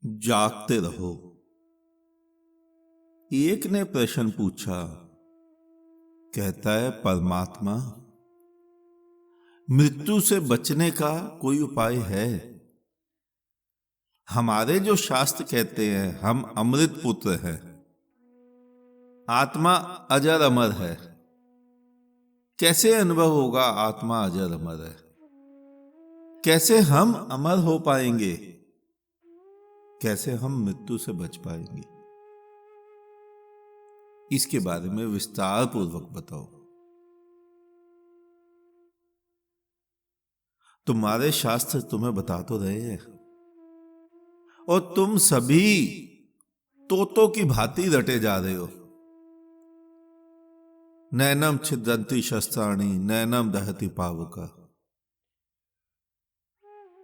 जागते रहो। एक ने प्रश्न पूछा। कहता है, परमात्मा, मृत्यु से बचने का कोई उपाय है? हमारे जो शास्त्र कहते हैं हम अमृत पुत्र हैं, आत्मा अजर अमर है। कैसे अनुभव होगा आत्मा अजर अमर है? कैसे हम अमर हो पाएंगे? कैसे हम मृत्यु से बच पाएंगे? इसके बारे में विस्तार पूर्वक बताओ। तुम्हारे शास्त्र तुम्हें बता तो रहे हैं, और तुम सभी तोतों की भांति रटे जा रहे हो। नैनम छिद्रंती शस्त्राणि नैनम दहति पावका।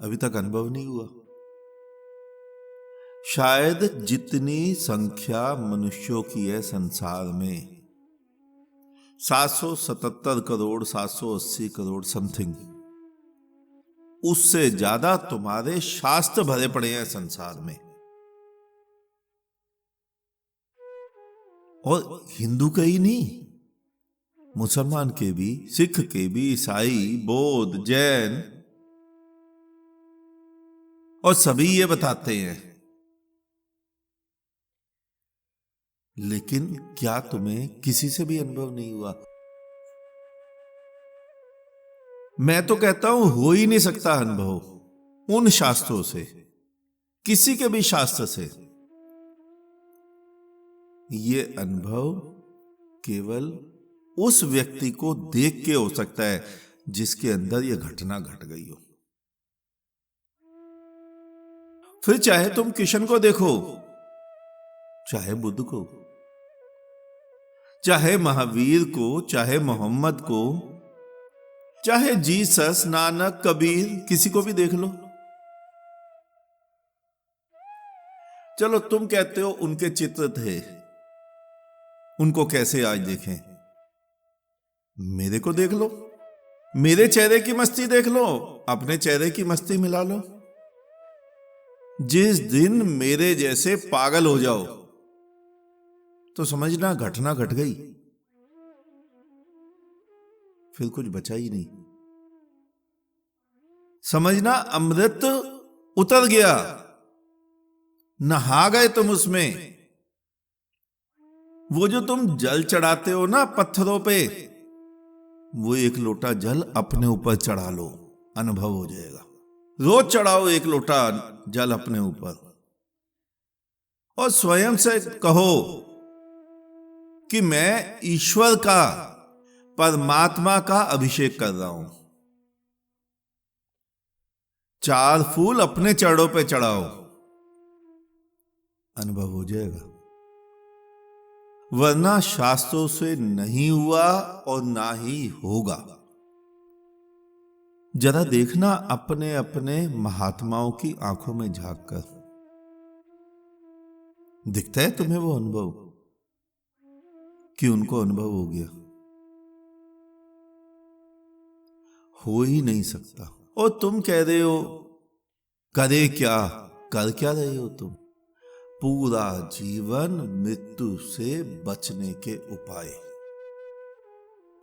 अभी तक अनुभव नहीं हुआ। शायद जितनी संख्या मनुष्यों की है संसार में, 777 करोड़ 780 करोड़ समथिंग, उससे ज्यादा तुम्हारे शास्त्र भरे पड़े हैं संसार में। और हिंदू के ही नहीं, मुसलमान के भी, सिख के भी, ईसाई, बौद्ध, जैन, और सभी ये बताते हैं। लेकिन क्या तुम्हें किसी से भी अनुभव नहीं हुआ? मैं तो कहता हूं हो ही नहीं सकता अनुभव उन शास्त्रों से, किसी के भी शास्त्र से। ये अनुभव केवल उस व्यक्ति को देख के हो सकता है जिसके अंदर यह घटना घट गई हो। फिर चाहे तुम किशन को देखो, चाहे बुद्ध को, चाहे महावीर को, चाहे मोहम्मद को, चाहे जीसस, नानक, कबीर, किसी को भी देख लो। चलो तुम कहते हो उनके चित्र थे, उनको कैसे आज देखें? मेरे को देख लो, मेरे चेहरे की मस्ती देख लो, अपने चेहरे की मस्ती मिला लो। जिस दिन मेरे जैसे पागल हो जाओ तो समझना घटना घट गई, फिर कुछ बचा ही नहीं। समझना अमृत उतर गया, नहा गए तुम उसमें। वो जो तुम जल चढ़ाते हो ना पत्थरों पे, वो एक लोटा जल अपने ऊपर चढ़ा लो, अनुभव हो जाएगा। रोज चढ़ाओ एक लोटा जल अपने ऊपर, और स्वयं से कहो कि मैं ईश्वर का, परमात्मा का अभिषेक कर रहा हूं। 4 फूल अपने चरणों पे चढ़ाओ, अनुभव हो जाएगा। वरना शास्त्रों से नहीं हुआ और ना ही होगा। जरा देखना अपने अपने महात्माओं की आंखों में झांक कर, दिखता है तुम्हें वो अनुभव कि उनको अनुभव हो गया? हो ही नहीं सकता। और तुम कह रहे हो करे क्या, कर क्या रहे हो तुम? पूरा जीवन मृत्यु से बचने के उपाय।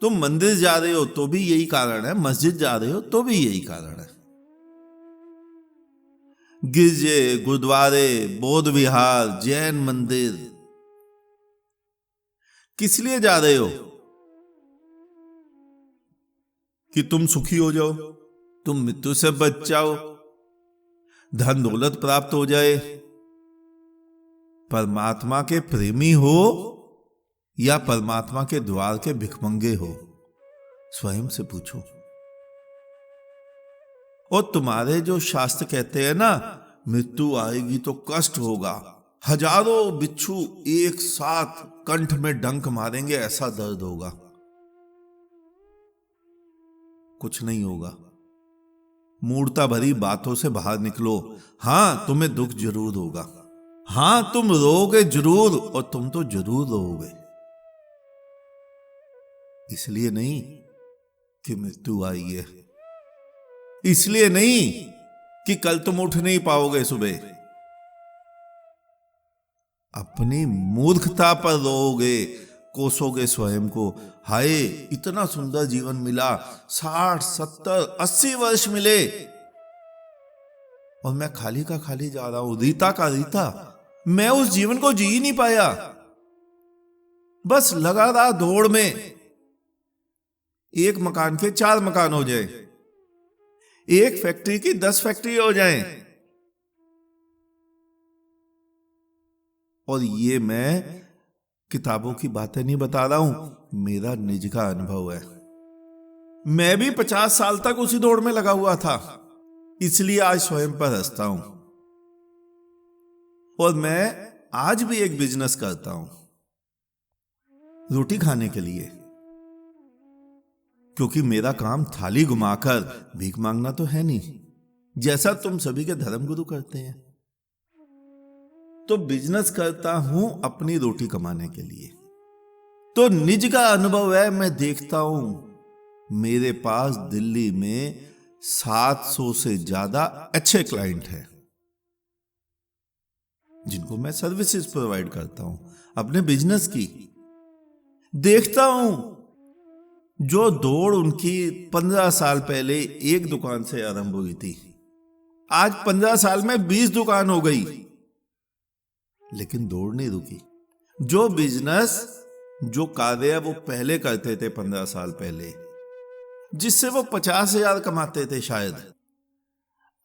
तुम मंदिर जा रहे हो तो भी यही कारण है, मस्जिद जा रहे हो तो भी यही कारण है। गिरजे, गुरुद्वारे, बौद्ध विहार, जैन मंदिर, किस लिए जा रहे हो? कि तुम सुखी हो जाओ, तुम मृत्यु से बच जाओ, धन दौलत प्राप्त हो जाए। परमात्मा के प्रेमी हो या परमात्मा के द्वार के भिखमंगे हो? स्वयं से पूछो। और तुम्हारे जो शास्त्र कहते हैं ना, मृत्यु आएगी तो कष्ट होगा, हजारों बिच्छू एक साथ कंठ में डंक मारेंगे, ऐसा दर्द होगा। कुछ नहीं होगा। मूर्ता भरी बातों से बाहर निकलो। हां, तुम्हें दुख जरूर होगा, हां तुम रोओगे जरूर, और तुम तो जरूर रोओगे। इसलिए नहीं कि मृत्यु आई है, इसलिए नहीं कि कल तुम उठ नहीं पाओगे सुबह, अपनी मूर्खता पर रोओगे, कोसोगे स्वयं को। हाय, इतना सुंदर जीवन मिला, 60, 70, 80 वर्ष मिले और मैं खाली का खाली जा रहा हूं, रीता का रीता। मैं उस जीवन को जी ही नहीं पाया, बस लगा रहा दौड़ में। एक मकान के 4 मकान हो जाए, एक फैक्ट्री की 10 फैक्ट्री हो जाए। और ये मैं किताबों की बातें नहीं बता रहा हूं, मेरा निज का अनुभव है। मैं भी 50 साल तक उसी दौड़ में लगा हुआ था, इसलिए आज स्वयं पर हंसता हूं। और मैं आज भी एक बिजनेस करता हूं, रोटी खाने के लिए, क्योंकि मेरा काम थाली घुमाकर भीख मांगना तो है नहीं, जैसा तुम सभी के धर्मगुरु करते हैं। तो बिजनेस करता हूं अपनी रोटी कमाने के लिए। तो निज का अनुभव है, मैं देखता हूं मेरे पास दिल्ली में 700 से ज्यादा अच्छे क्लाइंट हैं, जिनको मैं सर्विसेज प्रोवाइड करता हूं अपने बिजनेस की। देखता हूं जो दौड़ उनकी 15 साल पहले एक दुकान से आरंभ हुई थी, आज 15 साल में 20 दुकान हो गई, लेकिन दौड़ नहीं रुकी। जो बिजनेस, जो कार्य वो पहले करते थे 15 साल पहले, जिससे वो 50,000 कमाते थे शायद,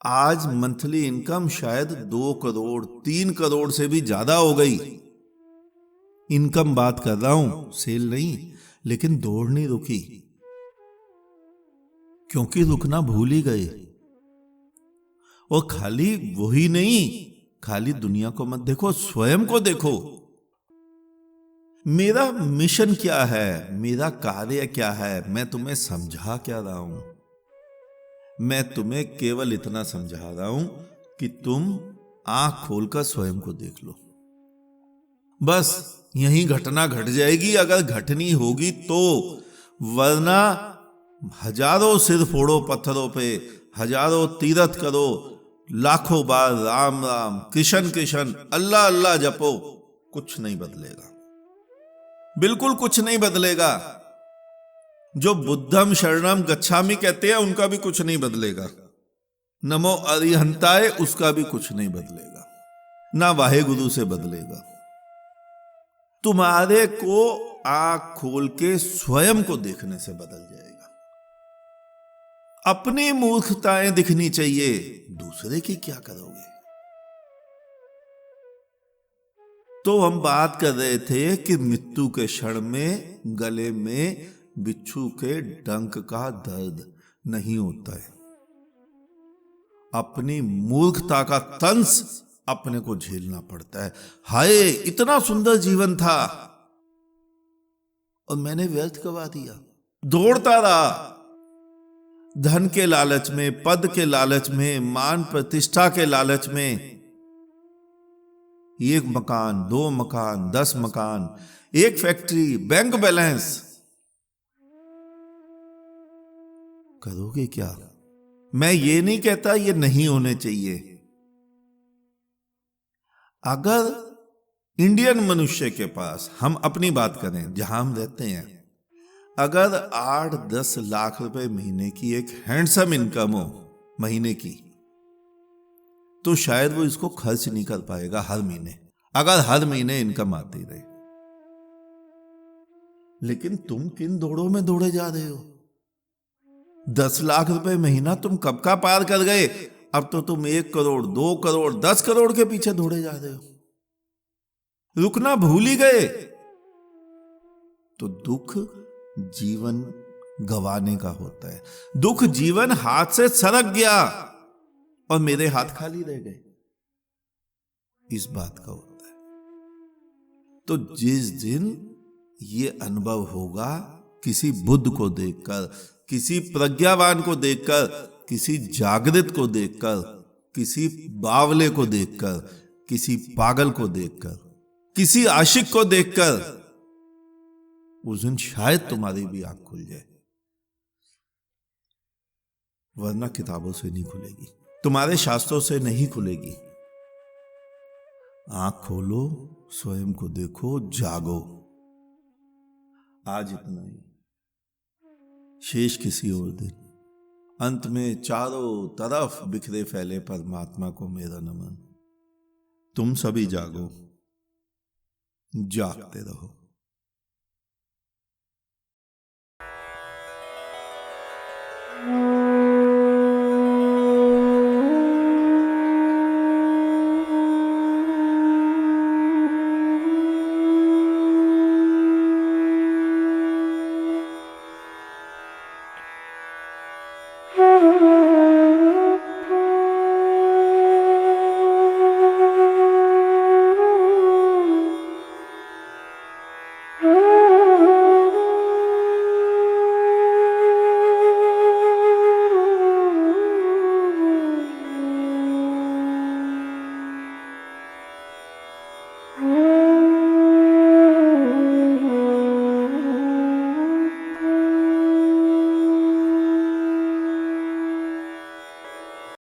आज मंथली इनकम शायद 2 करोड़ 3 करोड़ से भी ज्यादा हो गई। इनकम बात कर रहा हूं, सेल नहीं। लेकिन दौड़ नहीं रुकी, क्योंकि रुकना भूल ही गए। और खाली वही नहीं, खाली दुनिया को मत देखो, स्वयं को देखो। मेरा मिशन क्या है, मेरा कार्य क्या है, मैं तुम्हें समझा क्या रहा हूं? मैं तुम्हें केवल इतना समझा रहा हूं कि तुम आंख खोलकर स्वयं को देख लो। बस यही घटना घट जाएगी, अगर घटनी होगी तो, वरना हजारों सिर फोड़ो पत्थरों पे, हजारों तीरथ करो, लाखों बार राम राम कृष्ण कृष्ण अल्लाह अल्लाह जपो, कुछ नहीं बदलेगा, बिल्कुल कुछ नहीं बदलेगा। जो बुद्धम शरणम गच्छामि कहते हैं उनका भी कुछ नहीं बदलेगा, नमो अरिहंताय उसका भी कुछ नहीं बदलेगा, ना वाहेगुरु से बदलेगा। तुम्हारे को आंख खोल के स्वयं को देखने से बदल जाएगा। अपनी मूर्खताएं दिखनी चाहिए, दूसरे की क्या करोगे? तो हम बात कर रहे थे कि मृत्यु के क्षण में गले में बिच्छू के डंक का दर्द नहीं होता है। अपनी मूर्खता का तंस अपने को झेलना पड़ता है। हाय, इतना सुंदर जीवन था और मैंने व्यर्थ गवा दिया। दौड़ता रहा धन के लालच में, पद के लालच में, मान प्रतिष्ठा के लालच में। 1 मकान, 2 मकान, 10 मकान, 1 फैक्ट्री, बैंक बैलेंस। करोगे क्या? मैं ये नहीं कहता ये नहीं होने चाहिए। अगर इंडियन मनुष्य के पास, हम अपनी बात करें जहां हम रहते हैं, अगर 8-10 लाख रुपए महीने की एक हैंडसम इनकम हो महीने की, तो शायद वो इसको खर्च नहीं कर पाएगा हर महीने, अगर हर महीने इनकम आती रहे। लेकिन तुम किन दौड़ों में दौड़े जा रहे हो? 10 लाख रुपए महीना तुम कब का पार कर गए? अब तो तुम 1 करोड़, 2 करोड़, 10 करोड़ के पीछे दौड़े जा रहे हो। रुकना भूल ही गए। तो दुख जीवन गंवाने का होता है। दुख जीवन हाथ से सरक गया और मेरे हाथ खाली रह गए, इस बात का होता है। तो जिस दिन ये अनुभव होगा, किसी बुद्ध को देखकर, किसी प्रज्ञावान को देखकर, किसी जागृत को देखकर, किसी बावले को देखकर, किसी पागल को देखकर, किसी आशिक को देखकर, उस दिन शायद तुम्हारी भी आंख खुल जाए, वरना किताबों से नहीं खुलेगी, तुम्हारे शास्त्रों से नहीं खुलेगी, आंख खोलो, स्वयं को देखो, जागो। आज इतना ही, शेष किसी और दिन। अंत में चारों तरफ बिखरे फैले परमात्मा को मेरा नमन। तुम सभी जागो, जागते रहो।